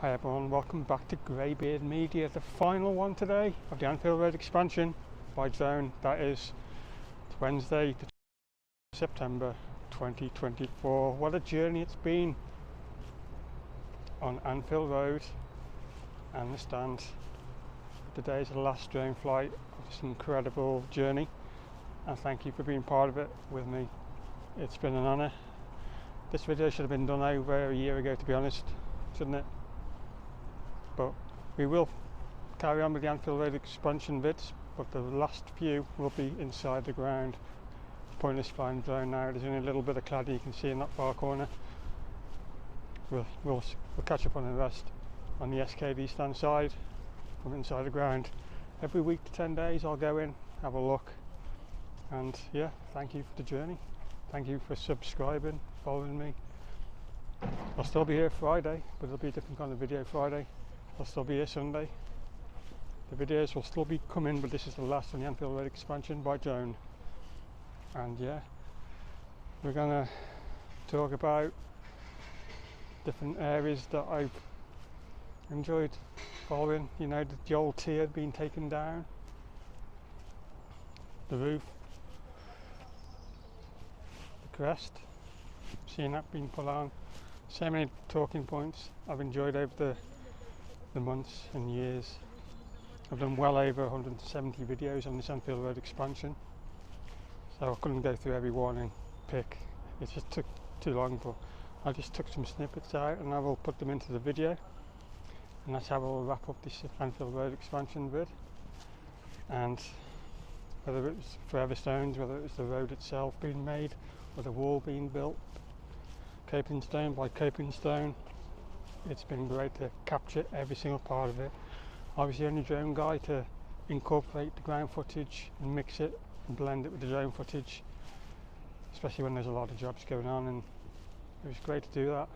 Hi everyone, welcome back to GreyBeard Media, the final one today of the Anfield Road expansion by drone. That is Wednesday, the September 2024. What a journey it's been on Anfield Road and the stand. Today is the last drone flight of this incredible journey, and thank you for being part of it with me. It's been an honour. This video should have been done over a year ago, to be honest, shouldn't it? But we will carry on with the Anfield Road expansion vids, but the last few will be inside the ground. It's pointless flying the drone now. There's only a little bit of cladding you can see in that far corner. We'll catch up on the rest on the SKD stand side from inside the ground. Every week to 10 days I'll go in, have a look, and yeah, thank you for the journey. Thank you for subscribing, following me. I'll still be here Friday, but it'll be a different kind of video Friday. I'll still be here Sunday. The videos will still be coming, but this is the last on the Anfield Road expansion by drone. And yeah, we're gonna talk about different areas that I've enjoyed following. You know, the old tier being taken down, the roof, the crest, seeing that being put on. So many talking points I've enjoyed over the months and years. I've done well over 170 videos on this Anfield Road expansion, so I couldn't go through every one and pick. It just took too long, but I just took some snippets out and I will put them into the video, and that's how we'll wrap up this Anfield Road expansion vid. And whether it was forever stones, whether it was the road itself being made, or the wall being built, coping stone by coping stone, it's been great to capture every single part of it. I was the only drone guy to incorporate the ground footage and mix it and blend it with the drone footage, especially when there's a lot of jobs going on, and it was great to do that.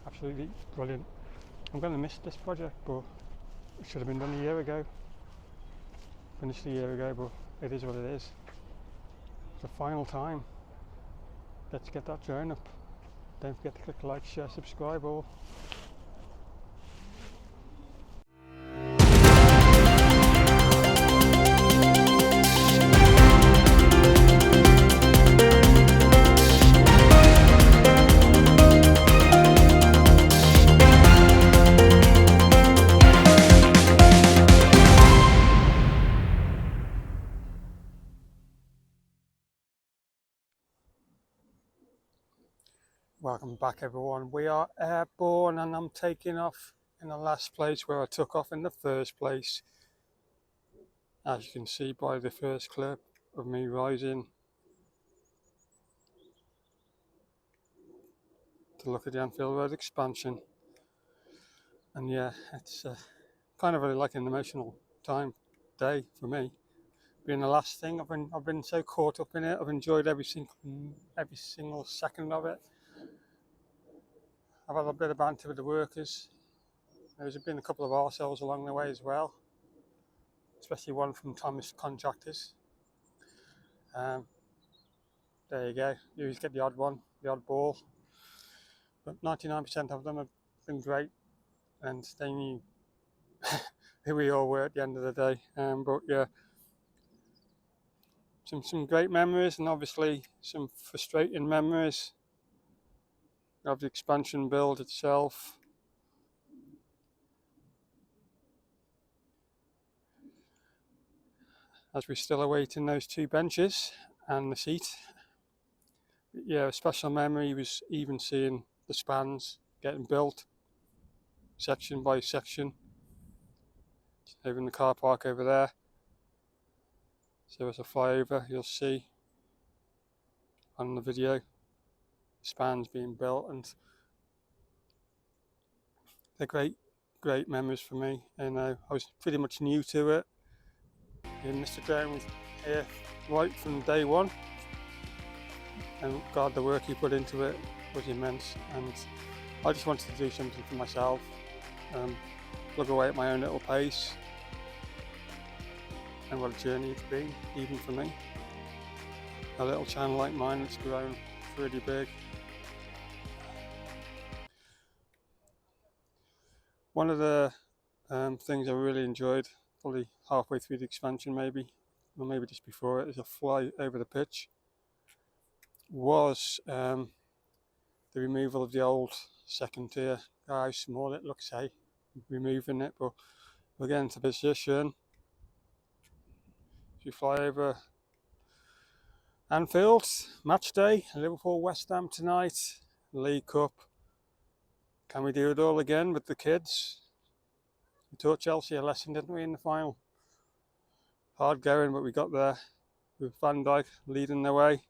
Absolutely brilliant. I'm going to miss this project, but it should have been done a year ago. Finished a year ago, but it is what it is. It's the final time. Let's get that drone up. Don't forget to click like, share, subscribe all. Welcome back everyone. We are airborne and I'm taking off in the last place where I took off in the first place. As you can see by the first clip of me rising to look at the Anfield Road expansion. And yeah, it's kind of like an emotional day for me. Being the last thing, I've been so caught up in it. I've enjoyed every single second of it. I've had a bit of banter with the workers. There's been a couple of arseholes along the way as well, especially one from Thomas Contractors. There you go, you always get the odd one, the odd ball, but 99% of them have been great, and they knew who we all were at the end of the day. But yeah, some great memories, and obviously some frustrating memories of the expansion build itself. As we're still awaiting those two benches and the seat. But yeah, a special memory was even seeing the spans getting built, section by section, over in the car park over there. So as I fly over, you'll see on the video spans being built, and they're great memories for me. You know, I was pretty much new to it. And Mr. Drone was here right from day one, and God, the work he put into it was immense, and I just wanted to do something for myself, plug away at my own little pace. And what a journey it's been, even for me. A little channel like mine that's grown really big. One of the things I really enjoyed, probably halfway through the expansion maybe, or maybe just before it, as a fly over the pitch, was the removal of the old second tier. How small it looks, hey, removing it, but we'll get into position. If you fly over Anfield, match day, Liverpool West Ham tonight, League Cup. Can we do it all again with the kids? We taught Chelsea a lesson, didn't we, in the final? Hard going, but we got there with Van Dijk leading the way.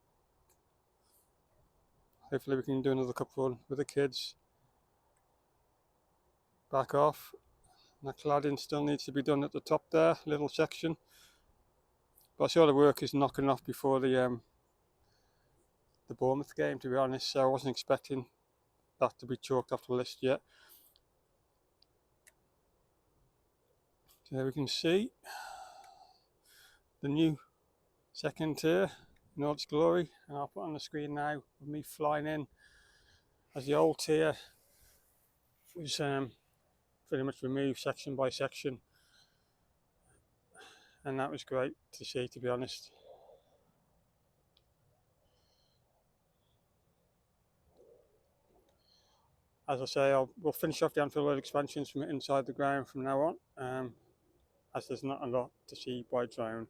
Hopefully we can do another cup run with the kids. Back off. And the cladding still needs to be done at the top there, little section. But I saw the workers knocking off before the Bournemouth game, to be honest, so I wasn't expecting that to be chalked off the list yet. So there we can see the new second tier in all its glory, and I'll put on the screen now with me flying in as the old tier was pretty much removed section by section, and that was great to see, to be honest. As I say, we'll finish off the Anfield Road expansions from inside the ground from now on, as there's not a lot to see by drone.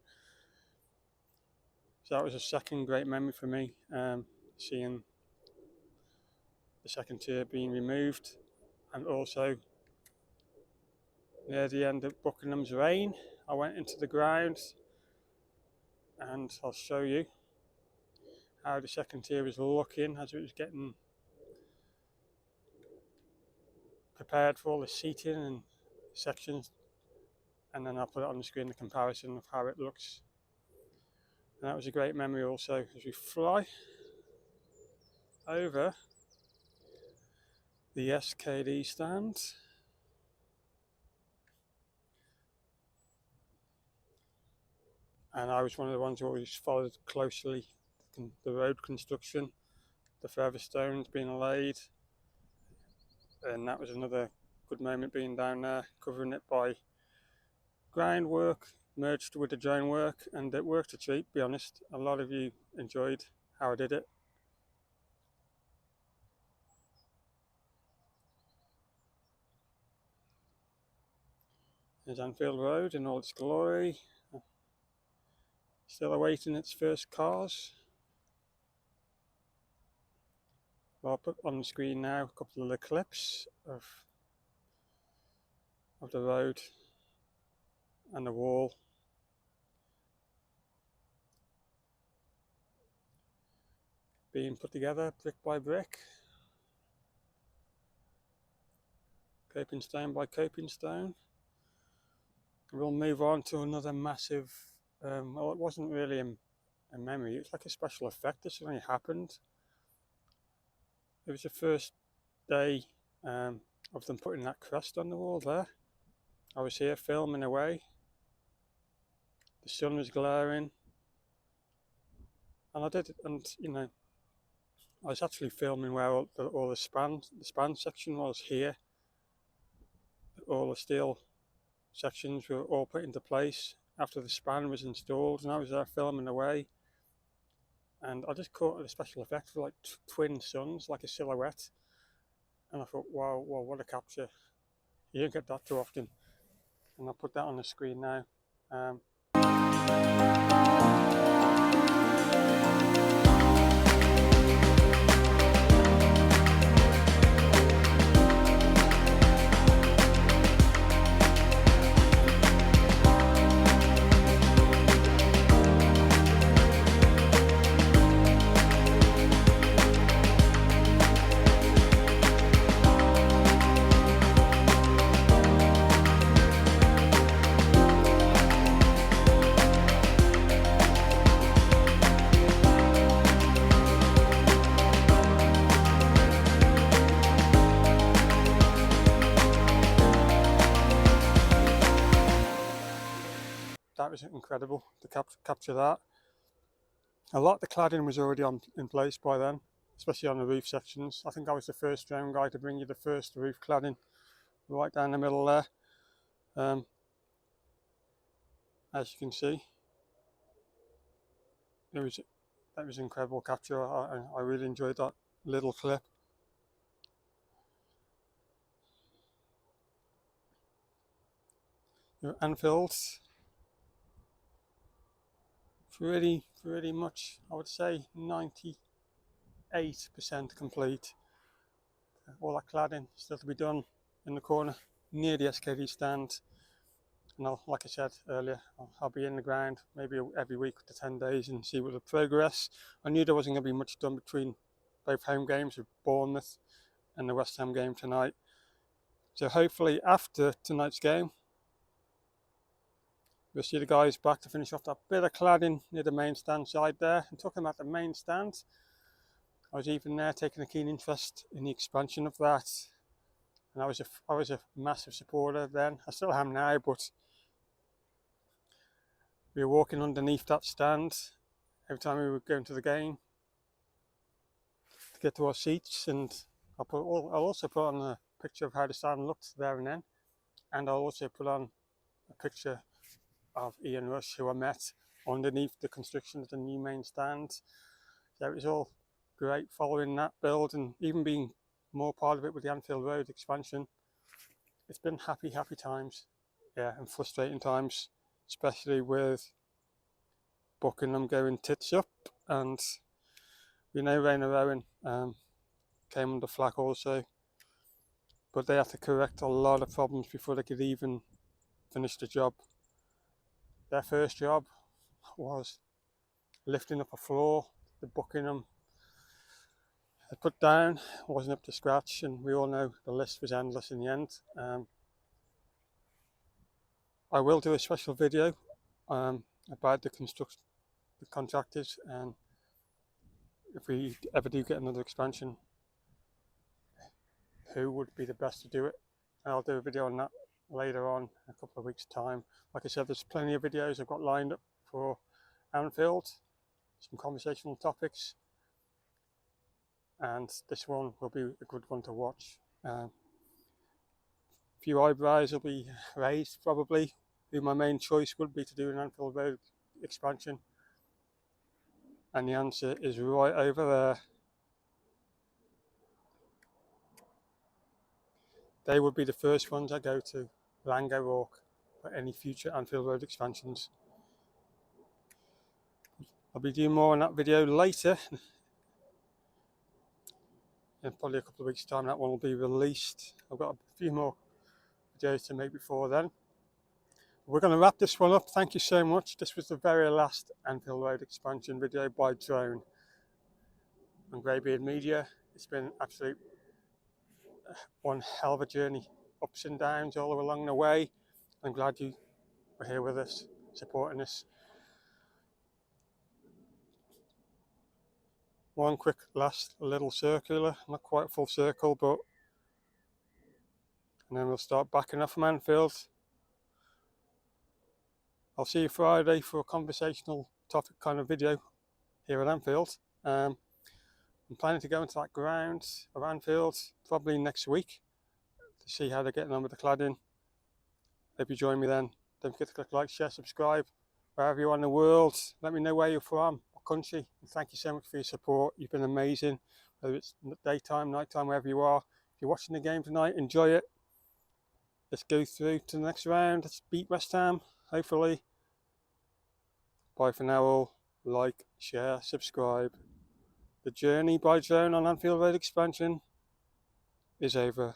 So that was a second great memory for me, seeing the second tier being removed, and also near the end of Buckingham's reign, I went into the ground, and I'll show you how the second tier was looking as it was getting prepared for all the seating and sections, and then I'll put it on the screen, the comparison of how it looks. And that was a great memory also as we fly over the SKD stand. And I was one of the ones who always followed closely the road construction, the further stones being laid, and that was another good moment being down there, covering it by groundwork merged with the drone work, and it worked a treat, to be honest. A lot of you enjoyed how I did it. There's Anfield Road in all its glory, still awaiting its first cars. Well, I'll put on the screen now a couple of the clips of the road and the wall. Being put together brick by brick, coping stone by coping stone. We'll move on to another massive, well, it wasn't really a memory, it was like a special effect that suddenly happened. It was the first day of them putting that crest on the wall there. I was here filming away, the sun was glaring, and I did it, and you know, I was actually filming where all the span section was here. All the steel sections were all put into place after the span was installed, and I was there filming away. And I just caught a special effect for like twin suns, like a silhouette. And I thought, wow, what a capture. You don't get that too often. And I'll put that on the screen now. That was incredible to capture that. A lot of the cladding was already in place by then, especially on the roof sections. I think I was the first drone guy to bring you the first roof cladding right down the middle there. As you can see, that was an incredible capture. I really enjoyed that little clip. Anfield, pretty much, I would say 98% complete. All that cladding still to be done in the corner near the SKD stand. And like I said earlier, I'll be in the ground maybe every week for 10 days and see what the progress. I knew there wasn't going to be much done between both home games with Bournemouth and the West Ham game tonight. So hopefully after tonight's game, we'll see the guys back to finish off that bit of cladding near the main stand side there. And talking about the main stand, I was even there taking a keen interest in the expansion of that. And I was a massive supporter then. I still am now, but we were walking underneath that stand every time we were going to the game to get to our seats. And I'll also put on a picture of how the stand looked there and then. And I'll also put on a picture of Ian Rush, who I met underneath the construction of the new main stand. So it was all great following that build and even being more part of it with the Anfield Road expansion. It's been happy times, yeah, and frustrating times, especially with Buckingham going tits up, and we know Rainer Owen came under flak also, but they had to correct a lot of problems before they could even finish the job. Their first job was lifting up a floor the Buckingham had put down, wasn't up to scratch, and we all know the list was endless in the end. I will do a special video about the contractors, and if we ever do get another expansion, who would be the best to do it. I'll do a video on that later on in a couple of weeks' time. Like I said, there's plenty of videos I've got lined up for Anfield, some conversational topics, and this one will be a good one to watch. A few eyebrows will be raised probably, who my main choice would be to do an Anfield Road expansion, and the answer is right over there. They would be the first ones I go to, Lang O'Rourke, for any future Anfield Road expansions. I'll be doing more on that video later. In probably a couple of weeks' time, that one will be released. I've got a few more videos to make before then. We're going to wrap this one up. Thank you so much. This was the very last Anfield Road expansion video by drone on GreyBeard Media. It's been absolute one hell of a journey, ups and downs all along the way. I'm glad you were here with us, supporting us. One quick last little circular, not quite a full circle, but and then we'll start backing off from Anfield. I'll see you Friday for a conversational topic kind of video here at Anfield. I'm planning to go into that ground of Anfield probably next week to see how they're getting on with the cladding. Hope you join me then. Don't forget to click like, share, subscribe. Wherever you are in the world, let me know where you're from, what country. And thank you so much for your support. You've been amazing. Whether it's daytime, nighttime, wherever you are. If you're watching the game tonight, enjoy it. Let's go through to the next round. Let's beat West Ham, hopefully. Bye for now all. Like, share, subscribe. The journey by drone on Anfield Road expansion is over.